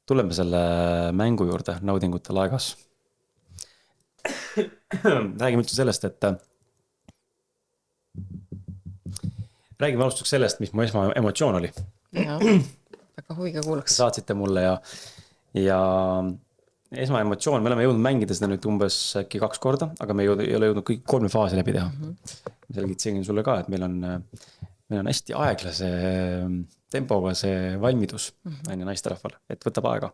tuleme selle mängu juurde naudingute laegas. Räägime üldse sellest, et räägime alustuseks sellest, mis mu esmaemotsioon oli. Jaa, väga huviga kuulaks. Saatsite mulle ja esmaemotsioon, me oleme jõudnud mängida seda nüüd umbes äkki 2 korda, aga me ei ole jõudnud kõik 3 faasi läbi teha. Selgitasin sulle ka, et meil on hästi aeglase tempoga see valmidus naisterahval, et võtab aega.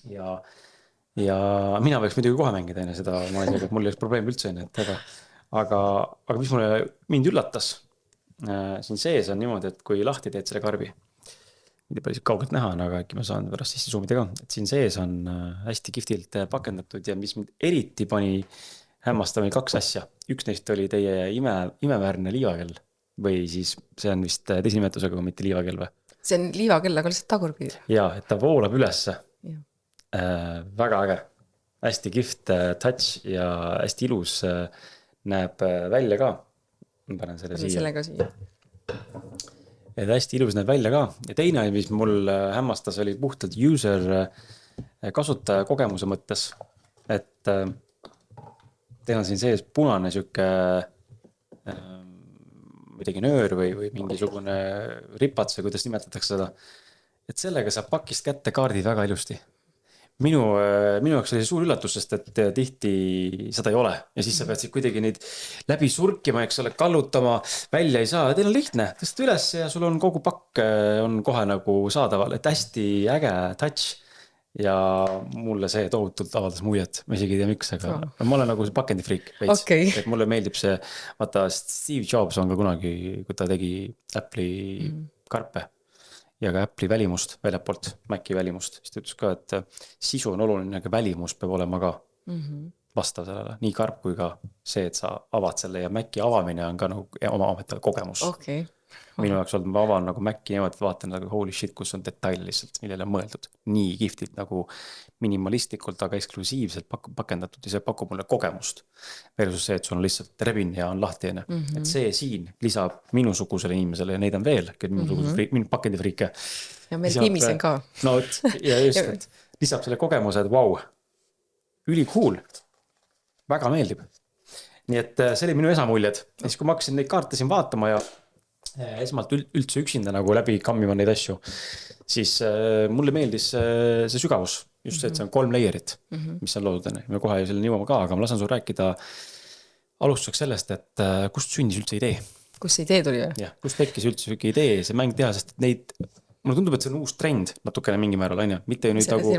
Ja mina võiks muidugi kohe mängida enne seda, ma olen et mul ei oleks probleem üldse enne, aga mis mind üllatas, siin sees on niimoodi, et kui lahti teed selle karbi, mitte päris kaugelt näha, aga äkki ma saan pärast sisse zoomida ka, et siin sees on hästi kihvtilt pakendatud ja mis mind eriti pani hämmastama 2 asja. Üks neist oli teie imeväärne liivakell või siis see on vist teise nimetusega, mitte liivakell või? See on liivakell, aga lihtsalt tagurpidi. Jaa, et ta voolab ülesse. Väga äge. Hästi kihvt touch ja hästi ilus näeb välja ka. Ma panen selle siia. Sellega siia. Et hästi ilus näeb välja ka. Ja teine, mis mul hämmastas, oli puhtalt user kasutaja kogemuse mõttes. Et teil on siin sees punane süke midagi nöör või mingisugune ripats või kuidas nimetatakse seda. Et sellega saab pakist kätte kaardid väga ilusti. Minu jaoks oli suur üllatus, sest et tihti seda ei ole. Ja siis sa pead kuidagi neid läbi surkima, eks ole, kallutama, välja ei saa. Teil on lihtne, tõstad üles ja sul on kogu pakk on kohe nagu saadaval. Et hästi äge touch ja mulle see tohutult avaldas muiet. Ma isegi ei tea miks, aga ma olen nagu pakendifriik. Okay. Et mulle meeldib see, vaata Steve Jobs on ka kunagi, kui ta tegi Apple'i karpe ja ka Apple'i välimust väljapoolt, Maci välimust, siis ta ütles ka, et sisu on oluline, aga välimus peab olema ka vastav sellele, nii karp kui ka see, et sa avad selle ja Maci avamine on ka nagu oma ametal kogemus. Okay. Minu jaoks olnud, ma avan nagu Maci niimoodi, vaatan nagu holy shit, kus on detail lihtsalt, millele on mõeldud. Nii kihvtilt nagu minimalistlikult, aga eksklusiivselt pakendatud ja see pakub mulle kogemust. Versus see, et sul on lihtsalt rebin ja on lahtiene. Et see siin lisab minusugusele inimesele ja neid on veel, minu pakendifriike. Ja meil tiimis on ka. No ja just, et lisab selle kogemuse, et vau, üli cool, väga meeldib. Nii et see oli minu esamuljed. Ja siis kui ma hakkasin neid kaarte siin vaatama ja esmalt üldse üksinda nagu läbi kammima neid asju, siis mulle meeldis see sügavus. Just see, et see on 3 layerit, mis on loodud enne. Me kohe selle jõuame ka, aga ma lasen sul rääkida alustuseks sellest, et kust sündis üldse idee? Kust see idee tuli või? Jah, kust tekkis üldse idee see mäng teha, sest neid mulle tundub, et see on uus trend natukene mingi määral, on ju, mitte ju nüüd nagu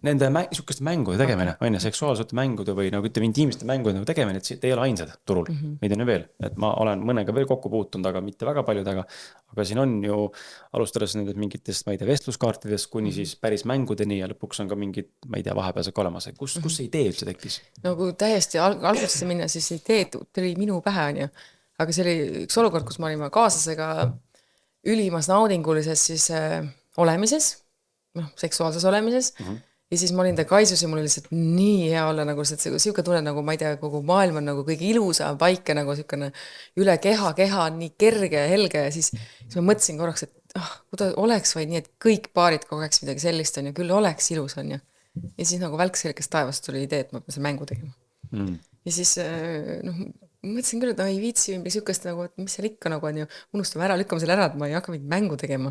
nende sükeste mängude tegemine, on ju, seksuaalsete mängude või nagu ütleme intiimsete mängude nagu tegemine, et te ei ole ainsad turul, meid on ju veel, et ma olen mõnega veel kokku puutunud, aga mitte väga paljudega, aga siin on ju alustades nendest mingitest, ma ei tea, vestluskaartidest kuni siis päris mängudeni ja lõpuks on ka mingid, ma ei tea, vahepealsed ka olemas, kus see idee üldse tekkis? No kui täiesti algusesse minna, siis idee tuli minu pähe, on ju, aga see oli üks olukord, kus ma olin kaaslasega ülimas naudingulises siis olemises, seksuaalses olemises ja siis ma olin ta kaisus ja mul oli lihtsalt nii hea olla nagu siuke tunne nagu ma ei tea, kogu maailm on nagu kõige ilusam paike nagu siukene üle keha on nii kerge ja helge ja siis ma mõtlesin korraks, et kuidas oleks vaid nii, et kõik paarid kogeks midagi sellist on ja küll oleks ilus on ja siis nagu välkselgest taevast tuli idee, et ma pean selle mängu tegema ja siis mõtlesin küll, et ei viitsi või siukest nagu, et mis seal ikka nagu on ju, unustame ära, lükkame selle ära, et ma ei hakka mingit mängu tegema.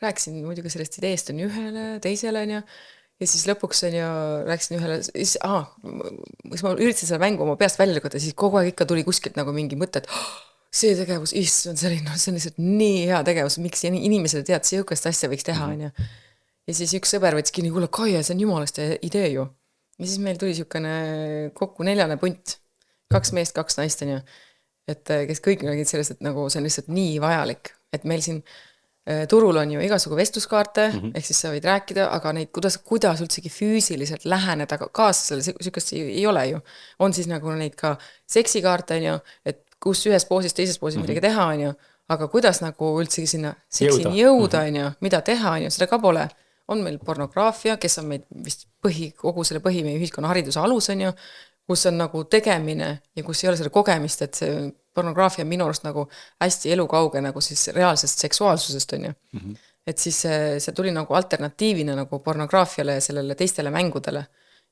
Rääkisin muidugi sellest ideest on ühele, teisele on ja siis lõpuks on ju, rääkisin ühele, siis ma üritasin selle mängu oma peast välja lükata, siis kogu aeg ikka tuli kuskilt nagu mingi mõte, et see tegevus, see on lihtsalt nii hea tegevus, miks inimesele tead, siukest asja võiks teha on ju. Ja siis üks sõber võttis kinni, kuule Kaia, see on jumalast idee ju. Ja siis meil tuli siukene kokku 4 punt. 2 meest, 2 naist on ju, et kes kõik räägid sellest, et nagu see on lihtsalt nii vajalik, et meil siin turul on ju igasugu vestluskaarte, ehk siis sa võid rääkida, aga neid, kuidas üldsegi füüsiliselt läheneda kaaslasele, sükest ei ole ju. On siis nagu neid ka seksikaarte on ju, et kus ühes poosis, teises poosis midagi teha on ju, aga kuidas nagu üldsegi sinna seksini jõuda on ju, mida teha on ju, seda ka pole. On meil pornograafia, kes on meid vist kogu selle meie ühiskonna hariduse alus on ju, kus on nagu tegemine ja kus ei ole selle kogemist, et see pornograafia on minu arust nagu hästi elukauge nagu siis reaalsest seksuaalsusest on ju. et siis see tuli nagu alternatiivina nagu pornograafiale ja sellele teistele mängudele.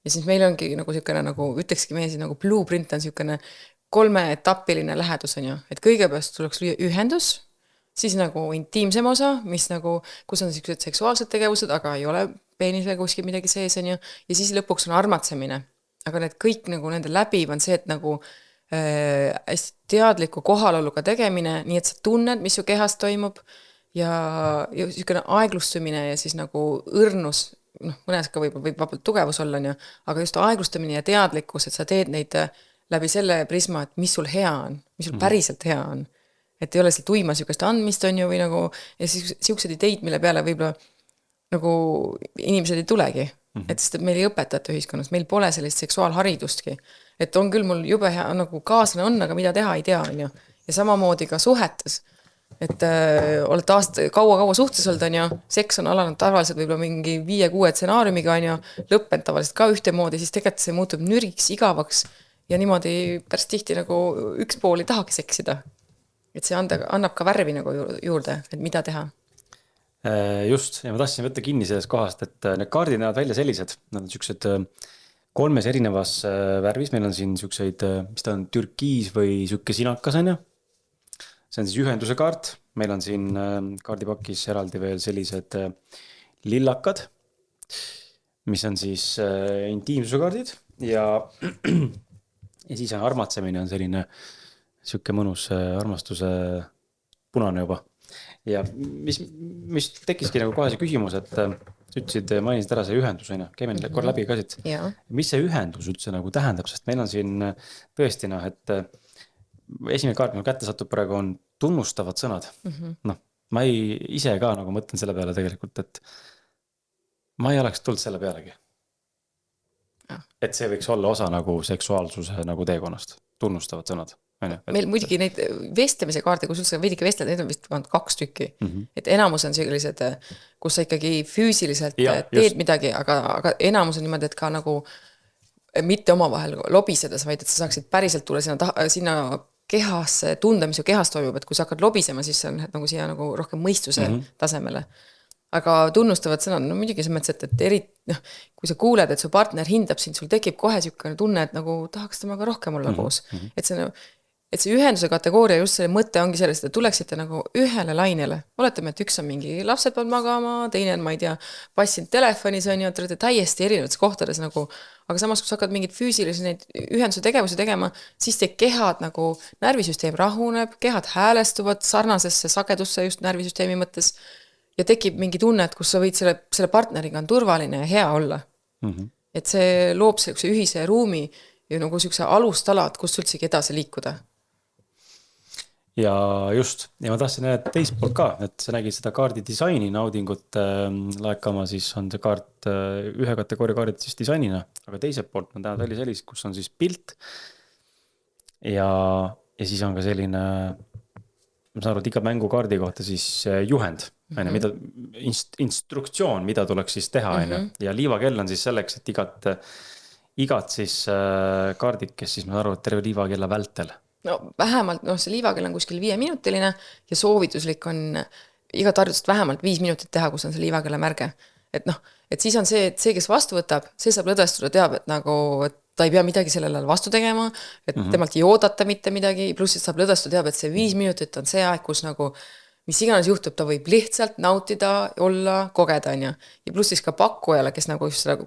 Ja siis meil ongi nagu niisugune nagu, ütlekski meie siis nagu blueprint on niisugune 3-etapiline lähedus on ju, et kõigepealt tuleks lüüa ühendus, siis nagu intiimsem osa, mis nagu, kus on niisugused seksuaalsed tegevused, aga ei ole peenisega kuskil midagi sees on ju, ja siis lõpuks on armatsemine. Aga need kõik nagu nende läbiv on see, et nagu hästi teadliku kohaloluga tegemine, nii et sa tunned, mis su kehas toimub ja niisugune aeglustumine ja siis nagu õrnus, noh, mõnes ka võib vabalt tugevus olla, on ju, aga just aeglustamine ja teadlikkus, et sa teed neid läbi selle prisma, et mis sul hea on, mis sul päriselt hea on. Et ei ole seal tuima niisugust andmist, on ju, või nagu, ja siis niisugused ideid, mille peale võib-olla nagu inimesed ei tulegi. Et sest meil ei õpetata ühiskonnas, meil pole sellist seksuaalharidustki. Et on küll mul jube hea, nagu kaaslane on, aga mida teha ei tea, on ju. Ja samamoodi ka suhetes. Et olete kaua suhtes olnud, on ju, seks on alanud tavaliselt võib-olla mingi 5-6 stsenaariumiga, on ju, lõppend tavaliselt ka ühtemoodi, siis tegelikult see muutub nüriks, igavaks ja niimoodi päris tihti nagu üks pool ei tahagi seksida. Et see annab ka värvi nagu juurde, et mida teha. Just, ja ma tahtsin võtta kinni sellest kohast, et need kaardid näevad välja sellised, nad on siuksed 3 erinevas värvis, meil on siin siukseid, mis ta on, türkiis või siuke sinakas on ju. See on siis ühenduse kaart, meil on siin kaardipakis eraldi veel sellised lillakad, mis on siis intiimsuse kaardid ja siis on armatsemine on selline siuke mõnus armastuse punane juba. Ja mis tekkiski nagu kohe see küsimus, et sa ütlesid, mainisid ära see ühendus, on ju, käime kord läbi ka siit. Mis see ühendus üldse nagu tähendab, sest meil on siin tõesti, et esimene kaart, minu kätte satub praegu on tunnustavad sõnad. Noh, ma ise ka nagu mõtlen selle peale tegelikult, et ma ei oleks tulnud selle pealegi. Et see võiks olla osa nagu seksuaalsuse nagu teekonnast, tunnustavad sõnad. Meil muidugi neid vestlemise kaarte, kus üldse veidike vestled, need on vist 2 tükki. Et enamus on sellised, kus sa ikkagi füüsiliselt teed midagi, aga enamus on niimoodi, et ka nagu mitte omavahel lobisedes, vaid et sa saaksid päriselt tulla sinna kehasse, tunda, mis su kehas toimub, et kui sa hakkad lobisema, siis sa lähed nagu siia nagu rohkem mõistuse tasemele. Aga tunnustavad sõnad, no muidugi see mõttes, et kui sa kuuled, et su partner hindab sind, sul tekib kohe niisugune tunne, et nagu tahaks temaga rohkem olla koos. Et see ühenduse kategooria just selle mõte ongi sellest, et tuleksite nagu ühele lainele. Oletame, et üks on mingi lapsed peavad magama, teine on, ma ei tea, passinud telefonis on ju, et olete täiesti erinevates kohtades nagu, aga samas, kui sa hakkad mingid füüsilisi neid ühenduse tegevusi tegema, siis te kehad nagu, närvisüsteem rahuneb, kehad häälestuvad sarnasesse sagedusse just närvisüsteemi mõttes ja tekib mingi tunne, et kus sa võid selle partneriga on turvaline ja hea olla. Et see loob sellise ühise ruumi ja nagu sellise alustalad, kus üldsegi edasi liikuda. Ja just, ja ma tahtsin näha teist poolt ka, et sa nägid seda kaardi disaini naudingut laekama, siis on see kaart ühe kategooria kaardid siis disainina, aga teiselt poolt on täna välja sellist, kus on siis pilt ja siis on ka selline, ma saan aru, et iga mängukaardi kohta siis juhend, mida, instruktsioon, mida tuleks siis teha, ja liivakell on siis selleks, et igat siis kaardid, kes siis ma saan aru, et terve liivakella vältel. No vähemalt, see liivakell on kuskil 5-minutiline ja soovituslik on igat harjutust vähemalt 5 minutit teha, kus on see liivakella märge. Et siis on see, et see, kes vastu võtab, see saab lõdvestuda, teab, et nagu et ta ei pea midagi sellele vastu tegema, et temalt ei oodata mitte midagi, pluss et saab lõdvestuda, teab, et see 5 minutit on see aeg, kus nagu mis iganes juhtub, ta võib lihtsalt nautida, olla, kogeda, on ju. Ja pluss siis ka pakkujale, kes nagu just seda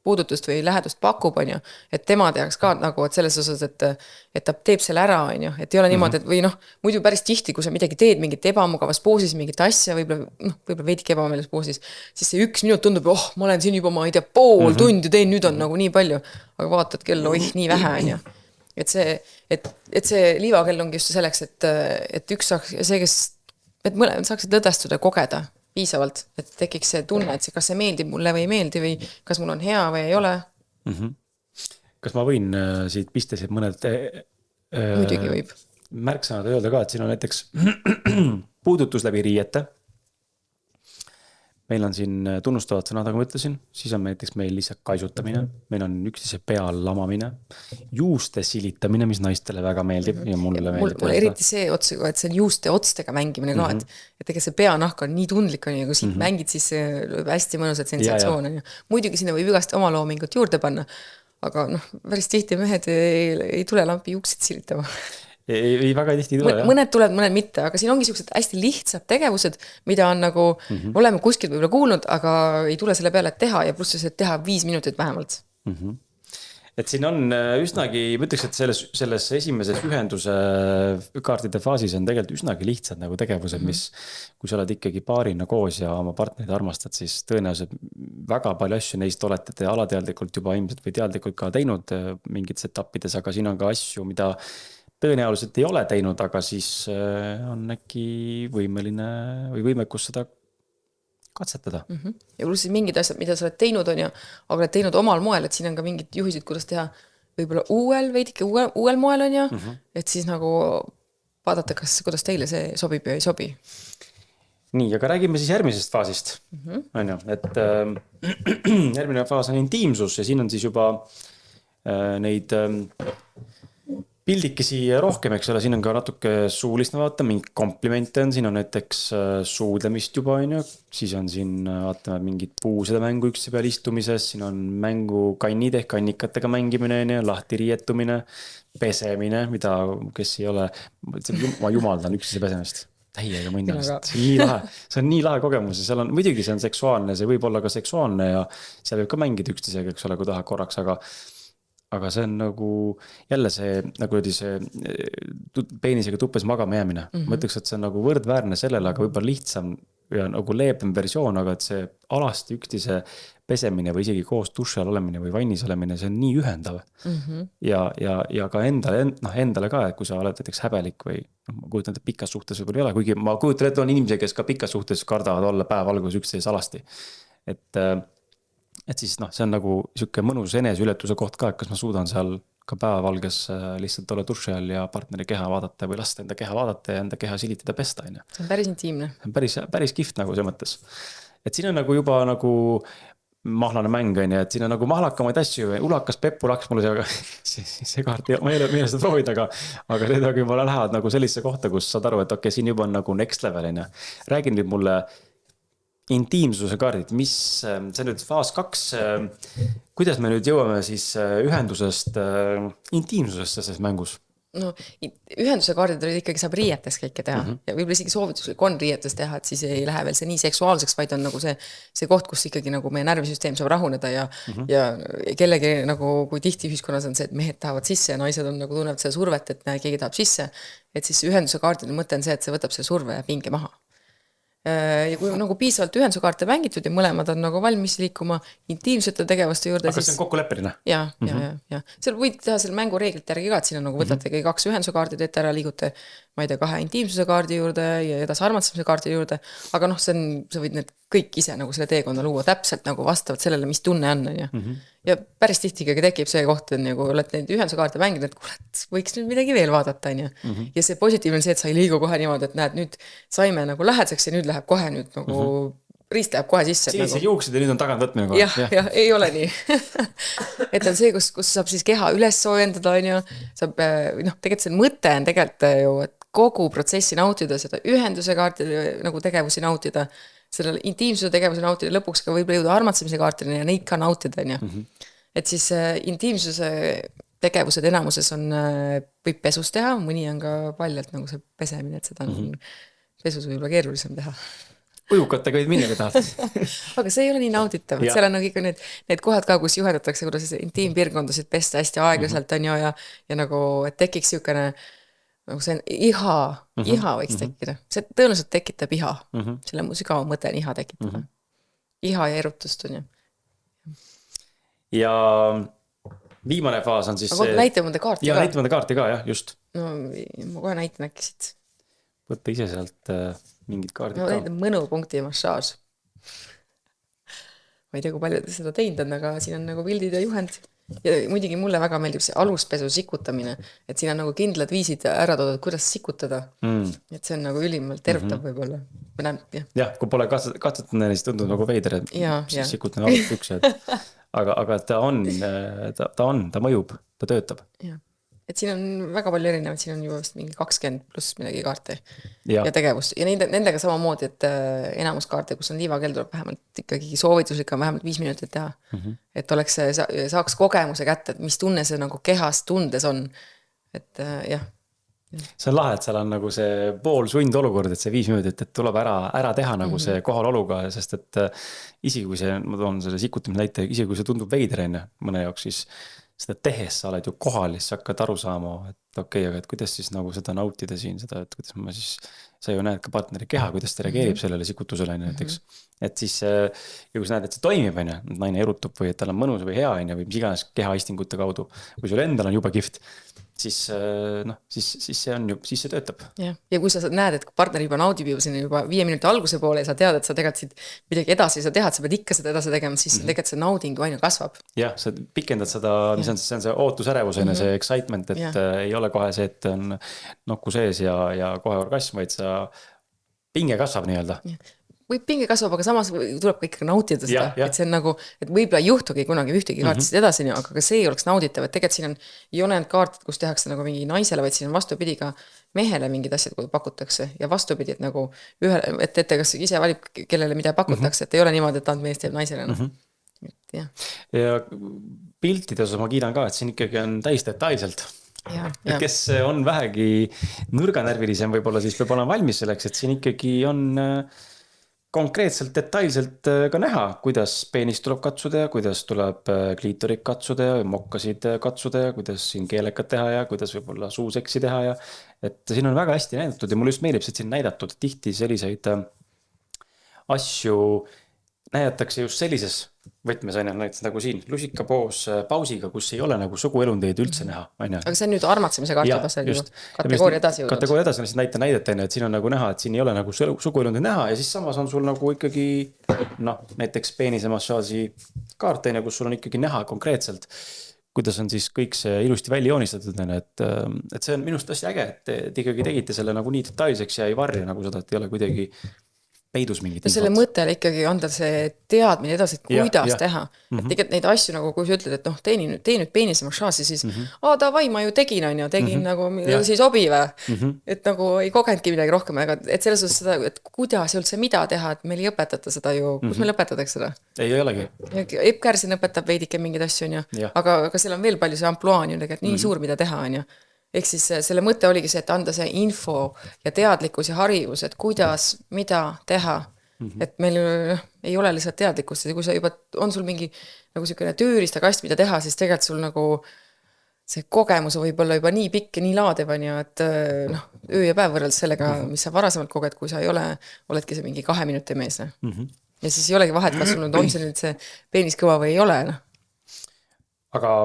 puudutust või lähedust pakub, on ju, et tema tehaks ka nagu, et selles osas, et ta teeb selle ära, on ju, et ei ole niimoodi, et või muidu päris tihti, kui sa midagi teed, mingit ebamugavas poosis, mingit asja, võib-olla veidike ebameeles poosis, siis see 1 minut tundub, ma olen siin juba, ma ei tea, pool tundi teen, nüüd on nagu nii palju, aga vaatad kell, nii vähe, on ju. Et see liivakell ongi just selleks, et üks saaks, see, et mõlemad saaksid lõdvestuda ja kogeda piisavalt, et tekiks see tunne, et kas see meeldib mulle või ei meeldi või kas mul on hea või ei ole. Kas ma võin siit pistesid mõned muidugi võib. Märksõnad öelda ka, et siin on näiteks puudutus läbi riiete. meil on siin tunnustavad sõnad, nagu ma ütlesin, siis on näiteks meil lihtsalt kaisutamine, meil on üksteise peal lamamine, juuste silitamine, mis naistele väga meeldib ja mulle meeldib. Mulle eriti see otsega, et see on juuste otstega mängimine ka, et ega see peanahk on nii tundlik, on ju, kui siit mängid, siis lööb hästi mõnusat sensatsioon, on ju. Muidugi sinna võib igast oma loomingut juurde panna, aga noh, päris tihti mehed ei tule lampi juuksid silitama. Ei väga tihti ei tule, jah. Mõned tulevad, mõned mitte, aga siin ongi sellised hästi lihtsad tegevused, mida on nagu, oleme kuskilt võib-olla kuulnud, aga ei tule selle peale teha ja pluss see teha 5 minutit vähemalt. Et siin on üsnagi, ma ütleks, et selles esimeses ühenduse kaartide faasis on tegelikult üsnagi lihtsad nagu tegevused, mis, kui sa oled ikkagi paarina koos ja oma partnerid armastad, siis tõenäoliselt väga palju asju neist olete te alateadlikult juba ilmselt või teadlikult ka teinud mingites etappides, aga siin on ka asju, mida tõenäoliselt ei ole teinud, aga siis on äkki võimeline või võimekus seda katsetada. Ja pluss siis mingid asjad, mida sa oled teinud, on ju, aga oled teinud omal moel, et siin on ka mingid juhisid, kuidas teha võib-olla veidike uuel moel, on ju, et siis nagu vaadata, kuidas teile see sobib ja ei sobi. Nii, aga räägime siis järgmisest faasist. On ju, et järgmine faas on intiimsus ja siin on siis juba neid pildikesi rohkem, eks ole, siin on ka natuke suulist, vaata, mingi komplimente on, siin on näiteks suudlemist juba, on ju, siis on siin, vaatame, mingid puusede mängu üksteise peal istumises, siin on mängu kannid ehk kannikatega mängimine, on ju, lahti riietumine, pesemine, mida, kes ei ole, ma jumaldan üksteise pesemist. Täiega mõndamist, see on nii lahe kogemus ja seal on, muidugi see on seksuaalne, see võib olla ka seksuaalne ja seal võib ka mängida üksteisega, eks ole, kui tahad korraks, aga see on nagu jälle see, nagu öeldi, see peenisega tuppes magama jäämine. Ma ütleks, et see on nagu võrdväärne sellele, aga võib-olla lihtsam ja nagu leebem versioon, aga et see alasti üksteise pesemine või isegi koos duši all olemine või vannis olemine, see on nii ühendav. Ja ka endale ka, et kui sa oled näiteks häbelik või ma kujutan, et pikas suhtes võib-olla ei ole, kuigi ma kujutan, et on inimesi, kes ka pikas suhtes kardavad olla päev alguses üksteise alasti. Et siis see on nagu siuke mõnus eneseületuse koht ka, et kas ma suudan seal ka päevavalges lihtsalt olla duši all ja partneri keha vaadata või lasta enda keha vaadata ja enda keha silitada pesta. See on päris intiimne. See on päris kihvt nagu see mõttes. Et siin on nagu juba nagu mahlane mäng, et siin on nagu mahlakamaid asju, ulakas Peppu laks mulle see kaart, ma ei ole meelest proovid, aga need nagu juba lähevad nagu sellisesse kohta, kus saad aru, et okei, siin juba on nagu next level. Räägin nüüd mulle intiimsuse kaardid, mis see nüüd faas 2, kuidas me nüüd jõuame siis ühendusest intiimsusesse selles mängus? No, ühenduse kaardid olid ikkagi saab riietes kõike teha ja võib-olla isegi soovituslik on riietes teha, et siis ei lähe veel see nii seksuaalseks, vaid on nagu see koht, kus ikkagi nagu meie närvisüsteem saab rahuneda ja kellegi nagu, kui tihti ühiskonnas on see, et mehed tahavad sisse ja naised on nagu tunnevad seda survet, et keegi tahab sisse, et siis ühenduse kaardide mõte on see, et see võtab see surve ja pinge maha. Ja kui nagu piisavalt ühenduse kaarte mängitud ja mõlemad on nagu valmis liikuma intiimsete tegevuste juurde. Aga kas see on kokkuleppeline? Ja. Seal võid teha selle mängu reeglite järgi ka, et siin on nagu võtate 2 ühenduse kaardid ette ära, liigute, ma ei tea, 2 intiimsuse kaardi juurde ja edasi armatsemise kaardi juurde, aga sa võid need kõik ise nagu selle teekonna luua täpselt nagu vastavalt sellele, mis tunne on. Ja päris tihti ikkagi tekib see koht, et nagu oled neid ühenduse kaarte mänginud, et kurat, võiks nüüd midagi veel vaadata. Ja see positiivne on see, et sa ei liigu kohe niimoodi, et näed, nüüd saime nagu lähedaseks ja nüüd läheb kohe nüüd nagu riist läheb kohe sisse. Siis nagu juuksid ja nüüd on tagant võtmine kohe. Jah, ei ole nii. Et on see, kus saab siis keha üles soojendada, saab, tegelikult see mõte on tegelikult ju, et kogu protsessi nautida, seda ühenduse kaartide nagu tegevusi nautida, selle intiimsuse tegevusi nautida, lõpuks ka võib-olla jõuda armatsemise kaartideni ja neid ka nautida. Et siis intiimsuse tegevused enamuses on, võib pesus teha, mõni on ka paljalt nagu see pesemine, et seda on pesus võib-olla keerulisem teha. Ujukatega võid minna, kui tahad. Aga see ei ole nii nauditav, et seal on nagu ikka need kohad ka, kus juhendatakse, kuidas intiimpiirkondasid pesta hästi aeglaselt on ja nagu, et tekiks siukene nagu see on iha võiks tekkida. See tõenäoliselt tekitab iha. Selle muusika mõte on iha tekitada. Iha ja erutust on ju. Ja viimane faas on siis aga näite mõnda kaarti ka. Ja näite mõnda kaarti ka, jah, just. No ma kohe näitan äkki siit. Võtta ise sealt mingid kaardid ka. Mõnupunkti massaaž. ma ei tea, kui palju te seda teinud on, aga siin on nagu pildid ja juhend. Ja muidugi mulle väga meeldib see aluspesu sikutamine, et siin on nagu kindlad viisid ära toodud, kuidas sikutada. Et see on nagu ülimalt tervitav võib-olla. Jah, kui pole katsetanud, siis tundub nagu veider, et sikutan alust üks, aga ta mõjub, ta töötab. Jah. Et siin on väga palju erinevaid, siin on juba vist mingi 20 pluss midagi kaarte ja tegevust. Ja nendega samamoodi, et enamus kaarte, kus on liivakell, tuleb vähemalt ikkagi soovituslik on vähemalt 5 minutit teha. Et oleks saaks kogemuse kätte, et mis tunne see nagu kehas tundes on. Et jah. See on lahe, et seal on nagu see pool sund olukord, et see 5 minutit, et tuleb ära teha nagu see kohaloluga, sest et isegi kui see, ma toon selle sikutamise näite, isegi kui see tundub veider enne mõne jaoks, siis seda tehes sa oled ju kohal ja siis hakkad aru saama, et okei, aga et kuidas siis nagu seda nautida siin, seda, et kuidas ma siis, sa ju näed ka partneri keha, kuidas ta reageerib sellele sikutusele näiteks. Et siis, ja kui sa näed, et see toimib, naine erutub või et tal on mõnus või hea, või mis iganes kehaistingute kaudu, kui sul endal on juba kihvt, siis see töötab. Ja kui sa näed, et partner juba naudib juba sinna juba 5 minuti alguse poole ja sa tead, et sa tegelikult siit midagi edasi ei saa teha, et sa pead ikka seda edasi tegema, siis tegelikult see nauding aina kasvab. Jah, sa pikendad seda, mis on see ootusärevus, see excitement, et ei ole kohe see, et on nokku sees ja kohe orgasm, vaid sa pinge kasvab nii-öelda. Võib pinge kasvab, aga samas tuleb ka ikka nautida seda, et see on nagu, et võib-olla ei juhtugi kunagi ühtegi kaartist edasi, aga ka see oleks nauditav, et tegelikult siin on joonend kaartid, kus tehakse nagu mingi naisele, vaid siin on vastupidi ka mehele mingid asjad, kui pakutakse ja vastupidi, et nagu et kas ise valib, kellele mida pakutakse, et ei ole niimoodi, et mees teeb naisele. Ja piltide osas ma kiidan ka, et siin ikkagi on täis detailselt. Et kes on vähegi nõrganärvilisem võib-olla, siis peab olema valmis selleks, et siin ikkagi on konkreetselt detailselt ka näha, kuidas peenist tuleb katsuda ja kuidas tuleb kliitorit katsuda ja mokkasid katsuda ja kuidas siin keelekat teha ja kuidas võib-olla suuseksi teha ja et siin on väga hästi näidatud ja mulle just meeldib, et siin näidatud tihti selliseid asju näidatakse just sellises võtmes näiteks nagu siin lusika poos pausiga, kus ei ole nagu suguelundeid üldse näha. Aga see on nüüd armatsemise kaart juba kategooria edasi jõudnud. Kategooria edasi on lihtsalt näidete, et siin on nagu näha, et siin ei ole nagu suguelundeid näha ja siis samas on sul nagu ikkagi näiteks peenise massaaži kaart, kus sul on ikkagi näha konkreetselt, kuidas on siis kõik see ilusti välja joonistatud, et see on minust hästi äge, et ikkagi tegite selle nagu nii detailseks ja ei varja nagu seda, et ei ole kuidagi peidus mingit infot. Selle mõttele ikkagi anda see teadmine edasi, et kuidas teha. Et tegelikult neid asju, nagu kui sa ütled, et tee nüüd peenise massaaži, siis davai, ma ju tegin nagu, siis sobi või. Et nagu ei kogenudki midagi rohkem, aga et selles osas seda, et kuidas üldse mida teha, et meil ei õpetata seda ju, kus meil õpetatakse seda? Ei olegi. Epp Kärsin õpetab veidike mingid asju, aga seal on veel palju see ampluaan ju tegelikult nii suur, mida teha, Ehk siis selle mõte oligi see, et anda see info ja teadlikkus ja harivus, et kuidas, mida teha. Et meil ei ole lihtsalt teadlikkust ja kui sa juba on sul mingi nagu selline tööriistakast, mida teha, siis tegelikult sul nagu see kogemus võib olla juba nii pikk ja nii laadev, et öö ja päev võrreldes sellega, mis sa varasemalt koged, kui sa ei ole, oledki see mingi 2 minuti mees. Ja siis ei olegi vahet, kas sul on see nüüd see peenis kõva või ei ole. Aga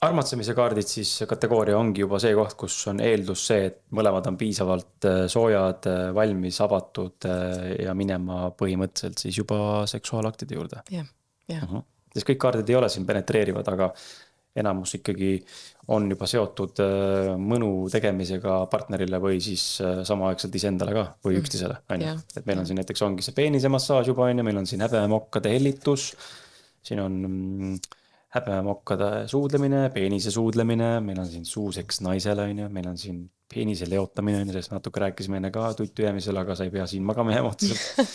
armatsemise kaardid siis kategooria ongi juba see koht, kus on eeldus see, et mõlemad on piisavalt soojad, valmis, avatud ja minema põhimõtteliselt siis juba seksuaalaktide juurde. Siis kõik kaardid ei ole siin penetreerivad, aga enamus ikkagi on juba seotud mõnu tegemisega partnerile või siis samaaegselt iseendale ka või üksteisele. Et meil on siin näiteks ongi see peenise massaaž juba, meil on siin häbemokkade hellitus, siin on häbemokkade suudlemine, peenise suudlemine, meil on siin suuseks naisele, meil on siin peenise leotamine, sellest natuke rääkisime enne ka tuttu jäämisel, aga sa ei pea siin magama jääma otseselt.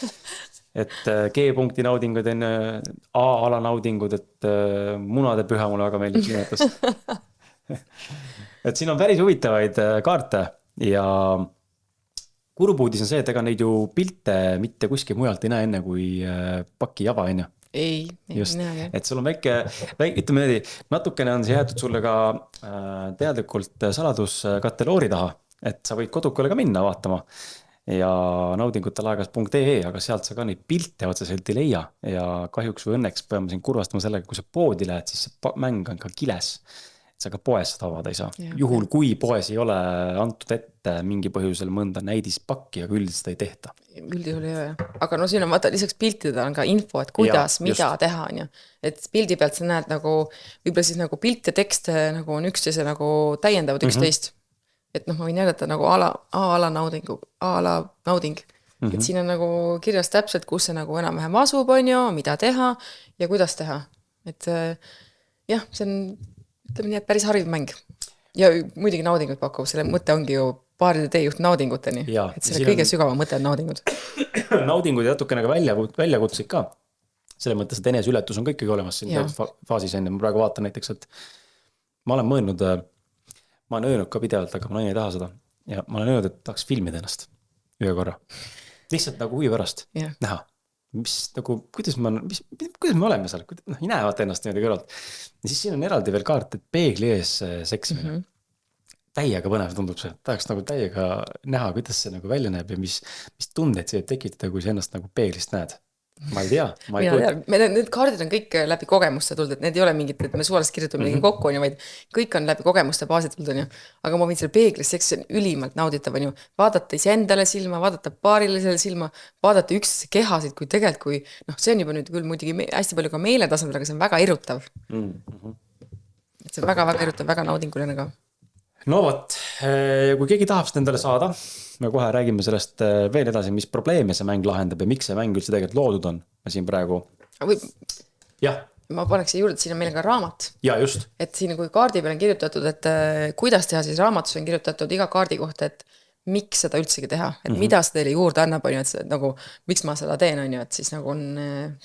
Et G-punkti naudingud, A-ala naudingud, et munade püha mulle väga meeldib nimetus. Et siin on päris huvitavaid kaarte ja kurbuudis on see, et ega neid ju pilte mitte kuskil mujalt ei näe enne kui paki java, Ei näe. Et sul on väike, ütleme nii, natukene on see jäetud sulle ka teadlikult saladus katteloori taha, et sa võid kodukale ka minna vaatama ja naudingutelaegas.ee, aga sealt sa ka neid pilte otseselt ei leia ja kahjuks või õnneks peame siin kurvastama sellega, kui sa poodi lähed, siis see mäng on ka kiles. sa ka poes seda avada ei saa. Jah, Juhul, kui poes ei ole antud ette mingi põhjusel mõnda näidispakki, aga üldiselt seda ei tehta. Üldjuhul ei ole. Aga no siin on vaata, lisaks piltidele on ka info, et kuidas, mida teha, on ju. Et pildi pealt sa näed nagu, võib-olla siis nagu pilt ja tekst nagu on üksteise nagu täiendavad üksteist. Et noh, ma võin jälleta nagu A-ala nauding. Et siin on nagu kirjas täpselt, kus see nagu enam-vähem asub, on ju, mida teha ja kuidas teha. Et jah, see on, ütleme nii, et päris hariv mäng. Ja muidugi naudingut pakub, selle mõte ongi ju paaride teejuht naudinguteni. Et selle kõige sügava mõte on naudingud. Naudingud ja natukene ka väljakutseid ka. Selle mõttes, et enesületus on kõik olemas siin faasis enne. Ma praegu vaatan näiteks, et ma olen öelnud ka pidevalt, aga ma naine ei taha seda. Ja ma olen öelnud, et tahaks filmida ennast ühe korra. Lihtsalt nagu huvi pärast näha. Kuidas me oleme seal, ei näe vaata ennast niimoodi kõrvalt. Ja siis siin on eraldi veel kaart, et peegli ees seksimine. Täiega põnev tundub see. Tahaks nagu täiega näha, kuidas see nagu välja näeb ja mis tundeid see tekitada, kui sa ennast nagu peeglist näed. Ma ei tea. Need kaardid on kõik läbi kogemuste tulnud, et need ei ole mingid, et me suvalist kirjutame midagi kokku, on ju, vaid kõik on läbi kogemuste baasid tulnud, on ju. Aga ma võin selle peeglis, see on ülimalt nauditav, on ju. Vaadata iseendale silma, vaadata paarile silma, vaadata üksteise kehasid, kui tegelikult, kui, noh, see on juba nüüd küll muidugi hästi palju ka meeletasandil, aga see on väga erutav. Et see on väga-väga erutav, väga naudinguline ka. No võt, kui keegi tahab seda endale saada, me kohe räägime sellest veel edasi, mis probleeme see mäng lahendab ja miks see mäng üldse tegelikult loodud on. Ma siin praegu... Ma paneks juurde, et siin on meil ka raamat. Ja just. Et siin kui kaardi peal on kirjutatud, et kuidas teha, siis raamatus on kirjutatud iga kaardi kohta, et miks seda üldsegi teha, et mida see teile juurde annab, on ju, et nagu, miks ma seda teen, on ju, et siis nagu on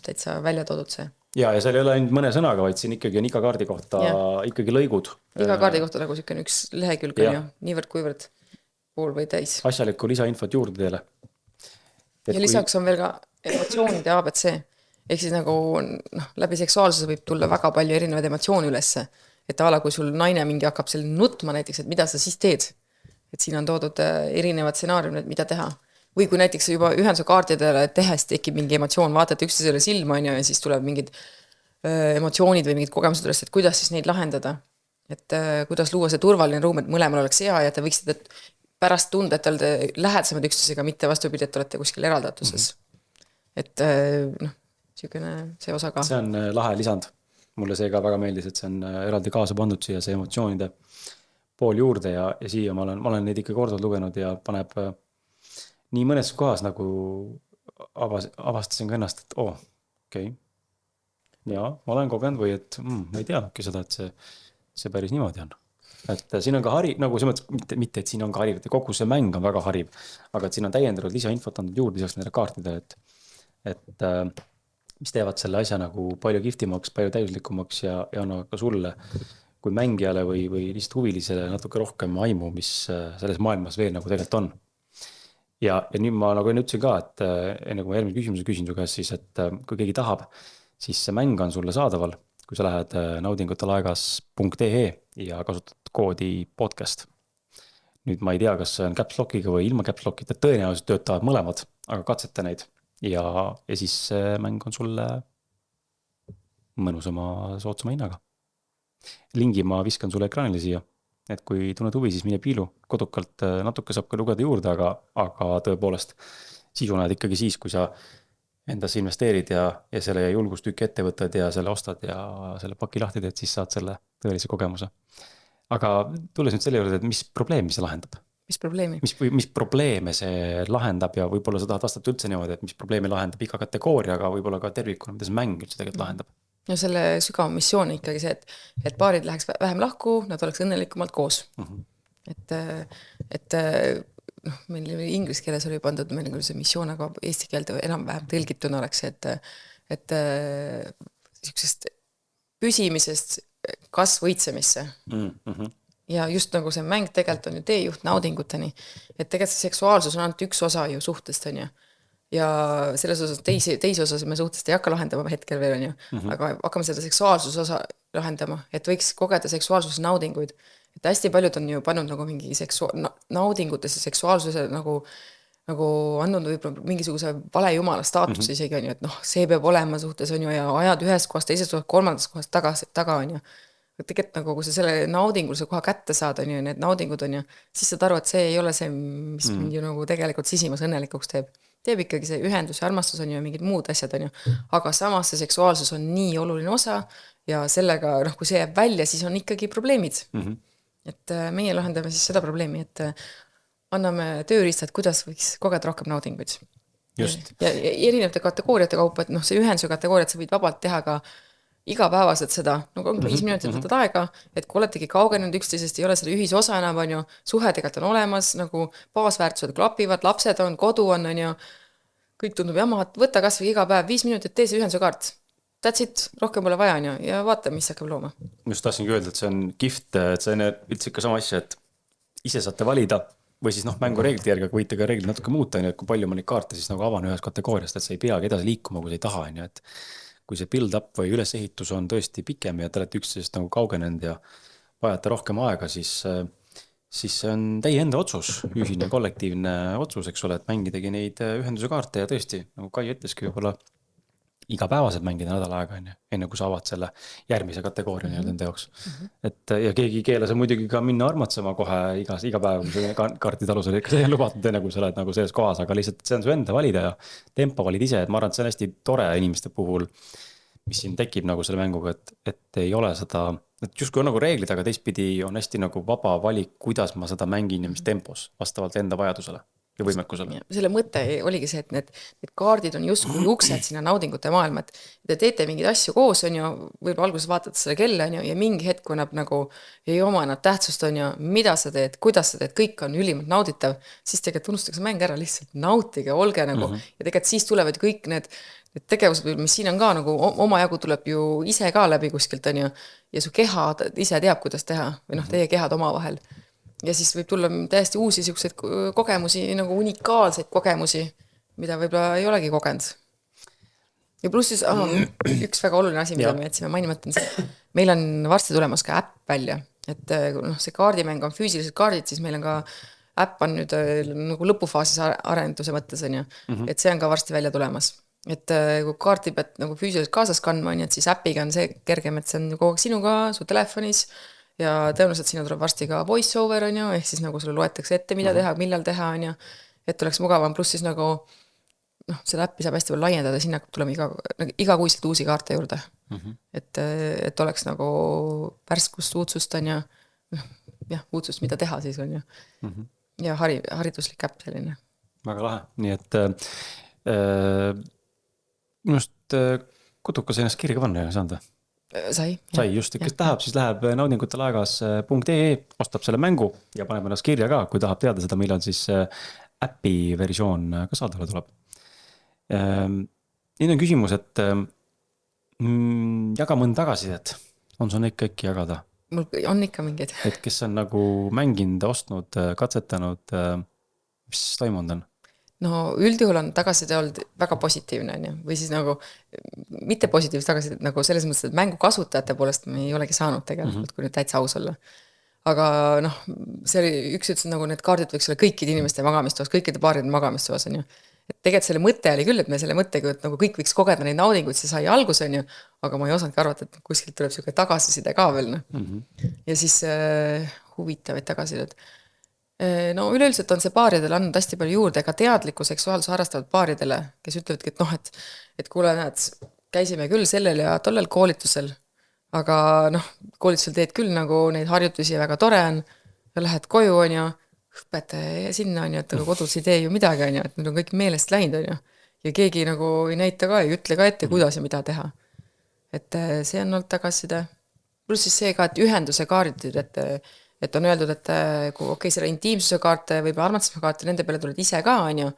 täitsa välja toodud see. Ja seal ei ole ainult mõne sõnaga, vaid siin ikkagi on iga kaardi kohta ikkagi lõigud. Iga kaardi kohta nagu siuke üks lehekülg on ju, niivõrd kuivõrd pool või täis. Asjalikku lisainfot juurde teile. Ja lisaks on veel ka emotsioonide ABC. Ehk siis nagu läbi seksuaalsuse võib tulla väga palju erinevaid emotsioone ülesse. Et ala, kui sul naine mingi hakkab seal nutma näiteks, et mida sa siis teed. Et siin on toodud erinevad stsenaariumid, mida teha. Või kui näiteks juba ühenduse kaartidele tehes tekib mingi emotsioon, vaatad üksteisele silma on ju, ja siis tuleb mingid emotsioonid või mingid kogemused üles, et kuidas siis neid lahendada. Et kuidas luua see turvaline ruum, et mõlemal oleks hea ja te võiksite pärast tunda, et te olete lähedsemad üksteisega, mitte vastupidi, et olete kuskil eraldatuses. Et siukene see osa ka. See on lahe lisand. Mulle see ka väga meeldis, et see on eraldi kaasa pandud siia see emotsioonide pool juurde ja siia ma olen neid ikka kordad lugenud ja paneb nii mõnes kohas nagu avastasin ka ennast, et okei. Ja ma olen kogenud või et ma ei teadnudki seda, et see päris niimoodi on. Et siin on ka nagu see mõttes, mitte et siin on ka hariv, et kogu see mäng on väga hariv, aga et siin on täiendavad lisainfot andnud juurde lisaks nendele kaartidele, et mis teevad selle asja nagu palju kihvtimaks, palju täiuslikumaks ja annavad ka sulle kui mängijale või lihtsalt huvilisele natuke rohkem aimu, mis selles maailmas veel nagu tegelikult on. Ja nüüd ma nagu enne ütlesin ka, et enne kui ma järgmise küsimuse küsin su käest siis, et kui keegi tahab, siis see mäng on sulle saadaval, kui sa lähed naudingutelaegas.ee ja kasutad koodi podcast. Nüüd ma ei tea, kas see on caps lockiga või ilma caps lockita, tõenäoliselt töötavad mõlemad, aga katseta neid ja siis see mäng on sulle mõnusama sootsama hinnaga. Lingi ma viskan sulle ekraanile siia. Et kui tunned huvi, siis mine piilu. Kodukalt natuke saab ka lugeda juurde, aga tõepoolest sisu näed ikkagi siis, kui sa endasse investeerid ja selle julgustüüki ette võtad ja selle ostad ja selle paki lahti teed, siis saad selle tõelise kogemuse. Aga tulles nüüd selle juurde, et mis probleemi see lahendab? Mis probleemi? Mis probleeme see lahendab ja võib-olla sa tahad vastata üldse niimoodi, et mis probleemi lahendab iga kategooria, aga võib-olla ka tervikuna, mida see mäng üldse tegelikult lahendab? No selle sügav missioon ikkagi see, et paarid läheks vähem lahku, nad oleks õnnelikumalt koos. Et meil inglise keeles oli pandud, meil küll see missioon, aga eesti keelde enam-vähem tõlgituna oleks, et sellisest püsimisest kas võitsemisse. Ja just nagu see mäng tegelikult on ju teejuht naudinguteni, et tegelikult see seksuaalsus on ainult üks osa ju suhtest on ju. Ja selles osas teisi osas me suhtest ei hakka lahendama hetkel veel on ju, aga hakkame seda seksuaalsuse osa lahendama, et võiks kogeda seksuaalsuse naudinguid, et hästi paljud on ju pannud nagu mingi naudingutes ja seksuaalsuse nagu andnud võib-olla mingisuguse vale jumala staatuse isegi on ju, et see peab olema suhtes on ju ja ajad ühes kohas, teises kohas, kolmandas kohas taga on ju, tegelikult nagu, kui sa selle naudingulise koha kätte saad, on ju, need naudingud on ju, siis saad aru, et see ei ole see, mis mind ju nagu tegelikult sisimas õnnelikuks teeb. Teeb ikkagi see ühendus ja armastus on ju mingid muud asjad, on ju. Aga samas see seksuaalsus on nii oluline osa ja sellega, noh, kui see jääb välja, siis on ikkagi probleemid. Et meie lahendame siis seda probleemi, et anname tööriistad, kuidas võiks kogeda rohkem naudinguid. Just. Ja erinevate kategooriate kaupa, et noh, see ühenduse kategooriat sa võid vabalt teha ka igapäevaselt seda, nagu ongi 5 minutit võtad aega, et kui oletegi kaugenenud üksteisest, ei ole selle ühisosa enam, on ju, suhe tegelikult on olemas, nagu baasväärtused klapivad, lapsed on, kodu on ju, kõik tundub jama, et võta kas või iga päev 5 minutit, tee see ühenduse kaart. That's it, rohkem pole vaja, on ju, ja vaata, mis hakkab looma. Just tahtsingi öelda, et see on kihvt, et see on üldse ikka sama asja, et ise saate valida või siis noh, mängureeglite järgi, aga võite ka reeglid natuke muuta, et kui palju ma neid kaarte siis nagu avan ühes kategooriast, et sa ei peagi edasi liikuma, kui sa ei taha, on ju, et kui see build-up või ülesehitus on tõesti pikem ja te olete üksteisest nagu kaugenenud ja vajate rohkem aega, siis see on teie enda otsus, ühine kollektiivne otsus, eks ole, et mängidagi neid ühenduse kaarte ja tõesti, nagu Kai ütleski, võib-olla igapäevaselt mängida nädal aega, enne kui sa avad selle järgmise kategooria nii-öelda enda jaoks. Et ja keegi keelas muidugi ka minna armatsema kohe iga päev, kui see kaartitalus oli, see on lubatud enne, kui sa oled nagu selles kohas, aga lihtsalt see on su enda valida ja tempo valid ise, et ma arvan, et see on hästi tore inimeste puhul, mis siin tekib nagu selle mänguga, et ei ole seda, et justkui on nagu reeglid, aga teistpidi on hästi nagu vaba valik, kuidas ma seda mängin ja mis tempos vastavalt enda vajadusele ja võimekusele. Selle mõte oligi see, et need kaardid on justkui uksed sinna naudingute maailma, et te teete mingeid asju koos, on ju, võib-olla alguses vaatate selle kella, on ju, ja mingi hetk, kui nad nagu ei oma nad tähtsust, on ju, mida sa teed, kuidas sa teed, kõik on ülimalt nauditav, siis tegelikult unustage see mäng ära, lihtsalt nautige, olge nagu, ja tegelikult siis tulevad kõik need tegevused, mis siin on ka nagu omajagu tuleb ju ise ka läbi kuskilt, on ju, ja su keha ise teab, kuidas teha, või noh, teie kehad omavahel. Ja siis võib tulla täiesti uusi selliseid kogemusi, nagu unikaalseid kogemusi, mida võib-olla ei olegi kogenud. Ja pluss siis üks väga oluline asi, mida me jätsime mainimata, meil on varsti tulemas ka äpp välja, et noh, see kaardimäng on füüsilised kaardid, siis meil on ka äpp on nüüd nagu lõpufaasis arenduse mõttes, on ju, et see on ka varsti välja tulemas. Et kui kaarti pead nagu füüsiliselt kaasas kandma, et siis äpiga on see kergem, et see on kogu aeg sinuga, su telefonis, ja tõenäoliselt sinna tuleb varsti ka voice over, on ju, ehk siis nagu sulle loetakse ette, mida teha, millal teha, on ju, et oleks mugavam, pluss siis nagu noh, selle äppi saab hästi palju laiendada, sinna tuleme igakuiselt uusi kaarte juurde. Et oleks nagu värskust, uudsust, on ju, jah, uudsust, mida teha siis, on ju, ja hariduslik äpp selline. Väga lahe, nii et minust kutukas ennast kirja panna ja saanud. Sai just, kes tahab, siis läheb naudingutelaegas.ee, ostab selle mängu ja paneb ennast kirja ka, kui tahab teada seda, millal siis äppi versioon ka saadavale tuleb. Nüüd on küsimus, et jaga mõnda tagasisidet, on sul ikka äkki jagada? Mul on ikka mingid. Et kes on nagu mänginud, ostnud, katsetanud, mis toimunud on? No üldjuhul on tagasiside olnud väga positiivne, on ju, või siis nagu mitte positiivse tagasiside, nagu selles mõttes, et mängu kasutajate poolest me ei olegi saanud tegelikult, kui nüüd täitsa aus olla. Aga noh, see oli üks ütles, nagu need kaardid võiks olla kõikide inimeste magamistoas, kõikide paaride magamistoas, on ju. Et tegelikult selle mõte oli küll, et me selle mõttega, et nagu kõik võiks kogeda neid naudinguid, see sai algus, on ju, aga ma ei osanudki arvata, et kuskilt tuleb selline tagasiside ka veel. Ja siis huvitavaid tagasisidet. No üleüldiselt on see paaridele andnud hästi palju juurde, ka teadliku seksuaalse harrastavad paaridele, kes ütlevadki, et noh, et kuule, näed, käisime küll sellel ja tollel koolitusel, aga noh, koolitusel teed küll nagu neid harjutusi väga tore on ja lähed koju, on ju, õpetaja sinna, on ju, et aga kodus ei tee ju midagi, on ju, et nüüd on kõik meelest läinud, on ju, ja keegi nagu ei näita ka, ei ütle ka ette, kuidas ja mida teha. Et see on olnud tagasiside. Pluss siis see ka, et ühenduse kaardid, et on öeldud, et kui okei, selle intiimsuse kaarte või armatsuse kaarte, nende peale tuled ise ka, on ju,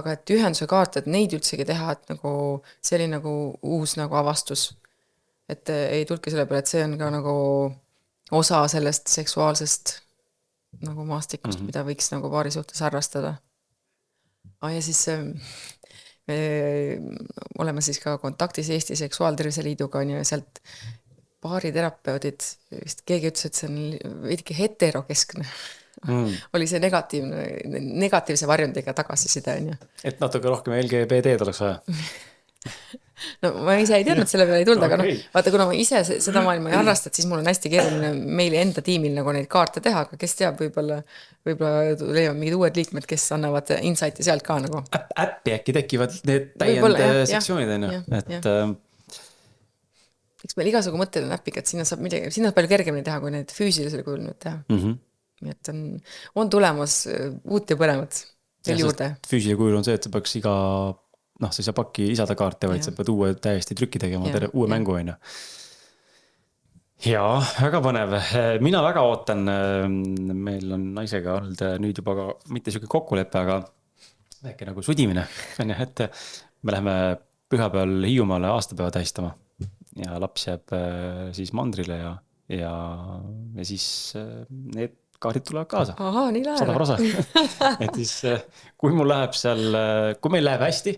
aga et ühenduse kaarte, et neid üldsegi teha, et nagu see oli nagu uus nagu avastus. Et ei tulki selle peale, et see on ka nagu osa sellest seksuaalsest nagu maastikust, mida võiks nagu paari suhtes harrastada. Ja siis me oleme siis ka kontaktis Eesti Seksuaaltervise Liiduga, on ju, sealt baariterapeudid, vist keegi ütles, et see on veidike heterokeskne. Oli see negatiivse varjundiga tagasiside, on ju. Et natuke rohkem LGBT-d oleks vaja. no ma ise ei teadnud, selle peale ei tulnud, aga noh, Okei. vaata, kuna ma ise seda maailma ei harrasta, et siis mul on hästi keeruline meili enda tiimil nagu neid kaarte teha, aga kes teab, võib-olla leiavad mingid uued liikmed, kes annavad insight'i sealt ka nagu. Äppi äkki tekivad need Võib-olla, jah, sektsioonid, on ju, jah, et eks meil igasugu mõtted on äppiga, et sinna saab midagi, sinna on palju kergemini teha, kui need füüsilisel kujul nüüd teha. Nii et on tulemas uut ja põnevat veel juurde. füüsiline kujul on see, et sa peaks noh, sa ei saa pakki lisada kaarte, vaid sa pead uue täiesti trükki tegema, uue mängu, on ju. Jaa, väga põnev. Mina väga ootan, meil on naisega olnud nüüd juba ka mitte siuke kokkulepe, aga väike nagu sudimine. Et me läheme pühapäeval Hiiumaale aastapäeva tähistama ja laps jääb siis mandrile ja siis need kaardid tulevad kaasa. Ahaa, nii lahe. 100%. Et siis, kui mul läheb seal, kui meil läheb hästi,